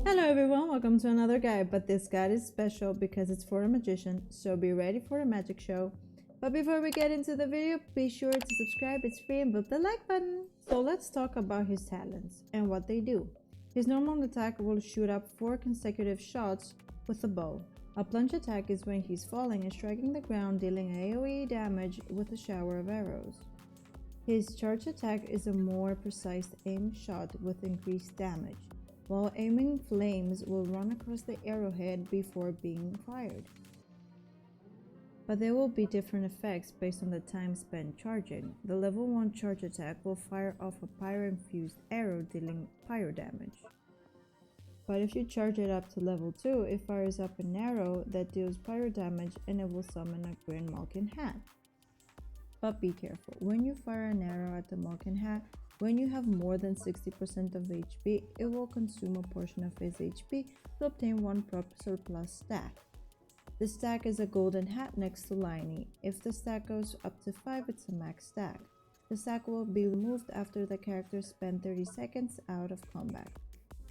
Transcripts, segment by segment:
Hello everyone, welcome to another guide, but this guide is special because it's for a magician, so be ready for a magic show. But before we get into the video, be sure to subscribe, it's free, and hit the like button. So let's talk about his talents and what they do. His normal attack will shoot up 4 consecutive shots with a bow. A plunge attack is when he's falling and striking the ground, dealing AoE damage with a shower of arrows. His charge attack is a more precise aim shot with increased damage, while aiming flames will run across the arrowhead before being fired. But there will be different effects based on the time spent charging. The level 1 charge attack will fire off a pyro-infused arrow dealing pyro damage. But if you charge it up to level 2, it fires up an arrow that deals pyro damage and it will summon a Green Malkin hat. But be careful, when you fire an arrow at the Malkin hat, when you have more than 60% of HP, it will consume a portion of his HP to obtain 1 prop surplus stack. The stack is a golden hat next to Lyney. If the stack goes up to 5, it's a max stack. The stack will be removed after the character spends 30 seconds out of combat.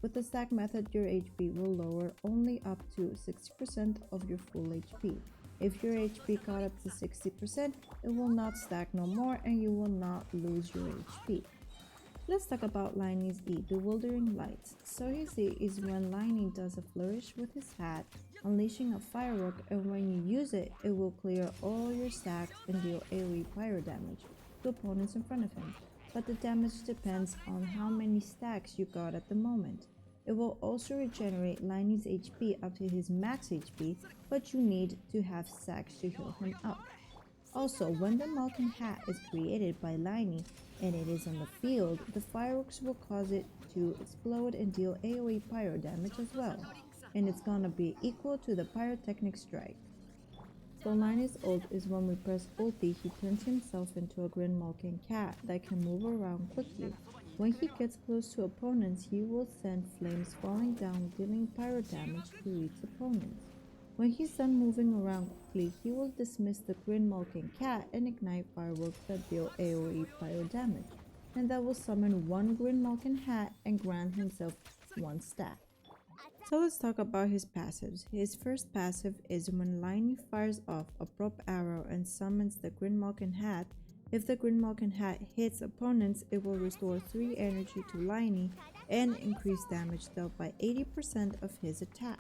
With the stack method, your HP will lower only up to 60% of your full HP. If your HP caught up to 60%, it will not stack no more and you will not lose your HP. Let's talk about Lyney's E, Bewildering Lights. So his E is when Lyney does a flourish with his hat, unleashing a firework, and when you use it, it will clear all your stacks and deal AoE pyro damage to opponents in front of him. But the damage depends on how many stacks you got at the moment. It will also regenerate Lyney's HP up to his max HP, but you need to have stacks to heal him up. Also, when the Malkin hat is created by Lyney and it is on the field, the fireworks will cause it to explode and deal AoE pyro damage as well, and it's gonna be equal to the pyrotechnic strike. So Lyney's ult is when we press ulti, he turns himself into a Green Malkin cat that can move around quickly. When he gets close to opponents, he will send flames falling down, dealing pyro damage to each opponent. When he's done moving around quickly, he will dismiss the Green Malkin cat and ignite fireworks that deal AoE pyro damage, and that will summon 1 Green Malkin hat and grant himself 1 stack. So let's talk about his passives. His first passive is when Lyney fires off a prop arrow and summons the Green Malkin hat. If the Green Malkin hat hits opponents, it will restore 3 energy to Lyney and increase damage dealt by 80% of his attack.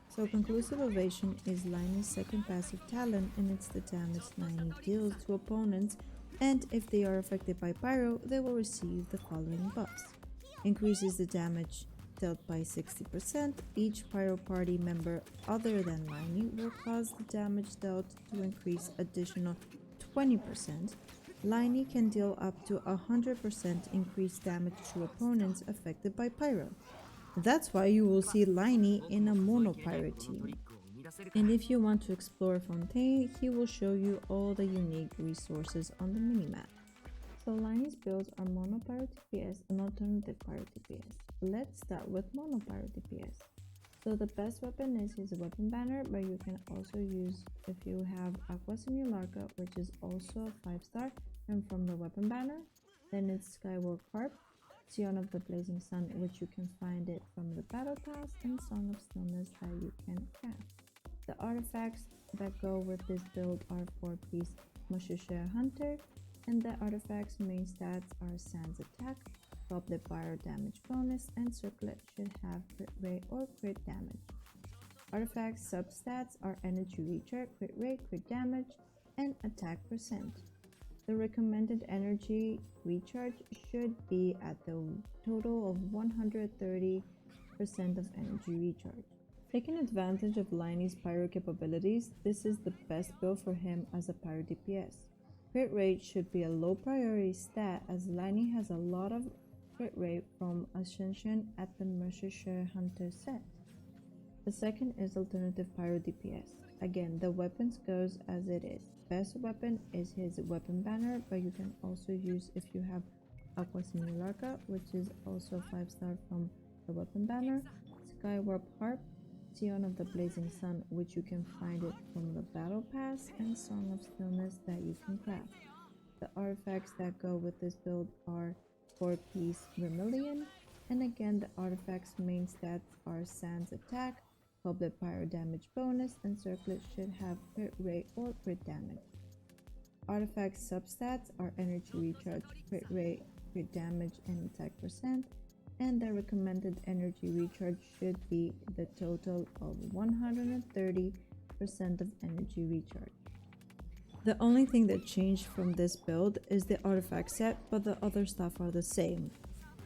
So Conclusive Ovation is Lyney's second passive talent, and it's the damage Lyney deals to opponents, and if they are affected by pyro, they will receive the following buffs. Increases the damage dealt by 60%. Each pyro party member other than Lyney will cause the damage dealt to increase additional 20%. Lyney can deal up to 100% increased damage to opponents affected by pyro. That's why you will see Lyney in a mono pyro team. And if you want to explore Fontaine, he will show you all the unique resources on the minimap. So Lyney's builds are mono pyro DPS and alternative pyro DPS. Let's start with mono pyro DPS. So the best weapon is his weapon banner, but you can also use if you have Aqua Simularca, which is also a 5-star, and from the weapon banner, then it's Skyward Harp, Sion of the Blazing Sun, which you can find it from the Battle Pass, and Song of Stillness that you can craft. The artifacts that go with this build are 4-piece Mushisha Hunter, and the artifacts' main stats are Sans Attack, Goblet Fire Damage Bonus, and Circlet should have crit rate or crit damage. Artifact substats are Energy Recharge, crit rate, crit damage, and attack percent. The recommended energy recharge should be at the total of 130% of energy recharge. Taking advantage of Lyney's pyro capabilities, this is the best build for him as a pyro DPS. Crit rate should be a low priority stat as Lyney has a lot of crit rate from Ascension at the Mushisha Hunter set. The second is alternative pyro DPS. Again, the weapons goes as it is. Best weapon is his weapon banner, but you can also use if you have Aqua Simularca, which is also 5-star from the weapon banner, Skyward Harp, Sion of the Blazing Sun, which you can find it from the Battle Pass, and Song of Stillness that you can craft. The artifacts that go with this build are 4-piece Vermilion, And again, the artifact's main stats are Sans attack, public pyro damage bonus, and circlet should have crit rate or crit damage. Artifact substats are energy recharge, crit rate, crit damage, and attack percent, and the recommended energy recharge should be the total of 130% of energy recharge. The only thing that changed from this build is the artifact set, but the other stuff are the same.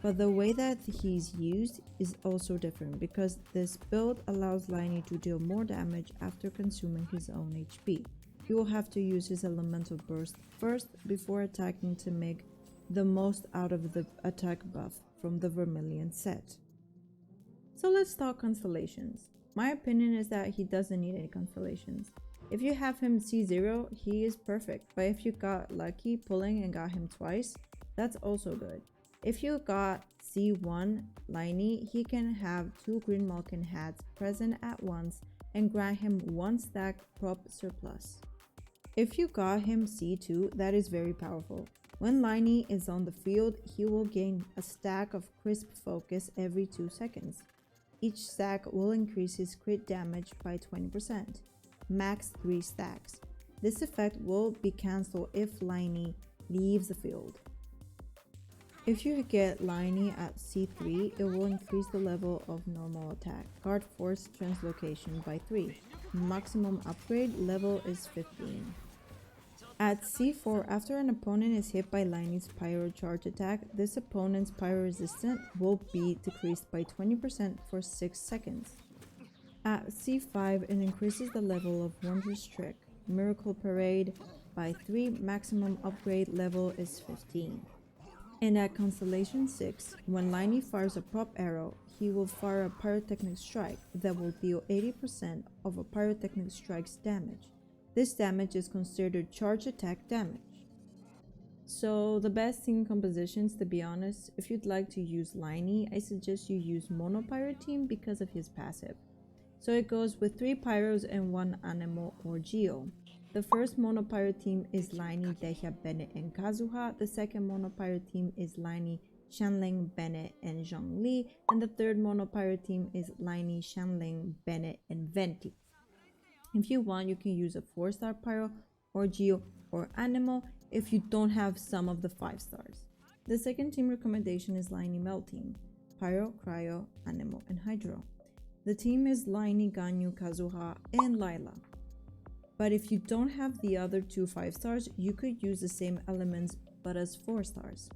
But the way that he's used is also different because this build allows Lyney to deal more damage after consuming his own HP. He will have to use his elemental burst first before attacking to make the most out of the attack buff from the Vermilion set. So let's talk constellations. My opinion is that he doesn't need any constellations. If you have him C0, he is perfect, but if you got lucky pulling and got him twice, that's also good. If you got C1 Lyney, he can have 2 green Malkin hats present at once and grant him 1 stack prop surplus. If you got him C2, that is very powerful. When Lyney is on the field, he will gain a stack of crisp focus every 2 seconds. Each stack will increase his crit damage by 20%, max 3 stacks. This effect will be cancelled if Lyney leaves the field. If you get Lyney at C3, it will increase the level of normal attack, guard force translocation by 3. Maximum upgrade level is 15. At C4, after an opponent is hit by Lyney's pyro charge attack, this opponent's pyro resistance will be decreased by 20% for 6 seconds. At C5, it increases the level of Wondrous Trick, Miracle Parade by 3, maximum upgrade level is 15. And at Constellation 6, when Lyney fires a prop arrow, he will fire a Pyrotechnic Strike that will deal 80% of a Pyrotechnic Strike's damage. This damage is considered charge attack damage. So the best team compositions, to be honest, if you'd like to use Lyney, I suggest you use Mono Pyro team because of his passive. So it goes with 3 Pyros and 1 Animal or Geo. The first Mono Pyro team is Lyney, Dehya, Bennett, and Kazuha. The second Mono Pyro team is Lyney, Shanling, Bennett, and Zhongli. And the third Mono Pyro team is Lyney, Shanling, Bennett, and Venti. If you want, you can use a 4-star Pyro or Geo or Animal if you don't have some of the 5 stars. The second team recommendation is Lyney Melt team, Pyro, Cryo, Animal, and Hydro. The team is Lyney, Ganyu, Kazuha, and Lila. But if you don't have the other 2 5 stars, you could use the same elements but as 4 stars.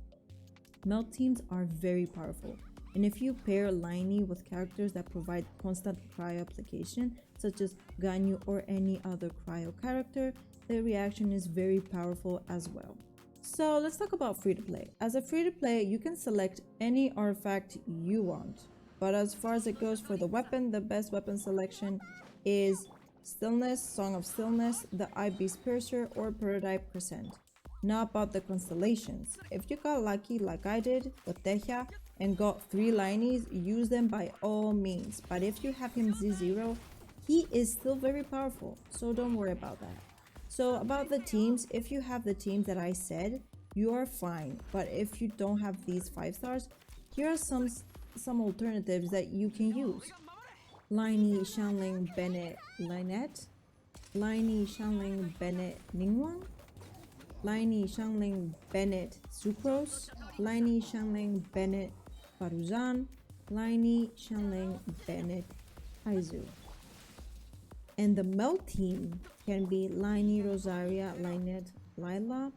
Melt teams are very powerful, and if you pair Lyney with characters that provide constant cryo application, such as Ganyu or any other cryo character, the reaction is very powerful as well. So let's talk about free-to-play. As a free-to-play, you can select any artifact you want, but as far as it goes for the weapon, the best weapon selection is Stillness, Song of Stillness, the Beast Piercer, or Prototype Crescent. Now about the constellations. If you got lucky like I did with Dehya and got 3 Lyneys, use them by all means. But if you have him Z0, he is still very powerful, so don't worry about that. So about the teams, if you have the teams that I said, you are fine. But if you don't have these 5 stars, here are some alternatives that you can use. Lyney, Shanling, Bennett, Lynette, Lyney, Shanling, Bennett, Ningguang, Lyney, Shanling, Bennett, Sucrose, Lyney, Shanling, Bennett, Faruzan, Lyney, Shanling, Bennett, Haizu. And the melt team can be Lyney, Rosaria, Lynette, Lila,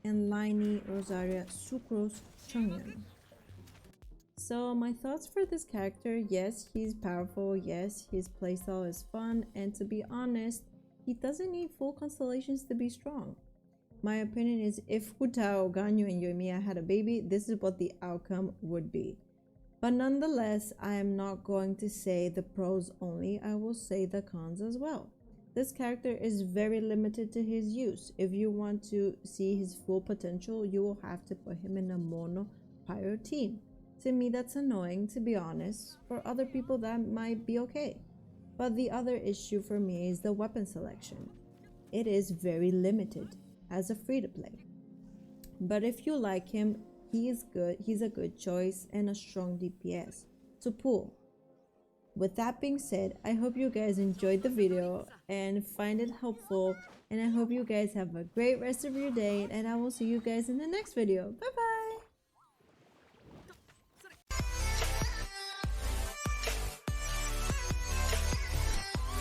and Lyney, Rosaria, Sucrose, Chungyun. So my thoughts for this character, yes, he's powerful, yes, his playstyle is fun, and to be honest, he doesn't need full constellations to be strong. My opinion is if Hu Tao, Ganyu, and Yoimiya had a baby, this is what the outcome would be. But nonetheless, I am not going to say the pros only, I will say the cons as well. This character is very limited to his use. If you want to see his full potential, you will have to put him in a mono pyro team. To me, that's annoying, to be honest. For other people, that might be okay. But the other issue for me is the weapon selection. It is very limited as a free-to-play. But if you like him, he is good. He's a good choice and a strong DPS to pull. With that being said, I hope you guys enjoyed the video and find it helpful, and I hope you guys have a great rest of your day, and I will see you guys in the next video. Bye bye.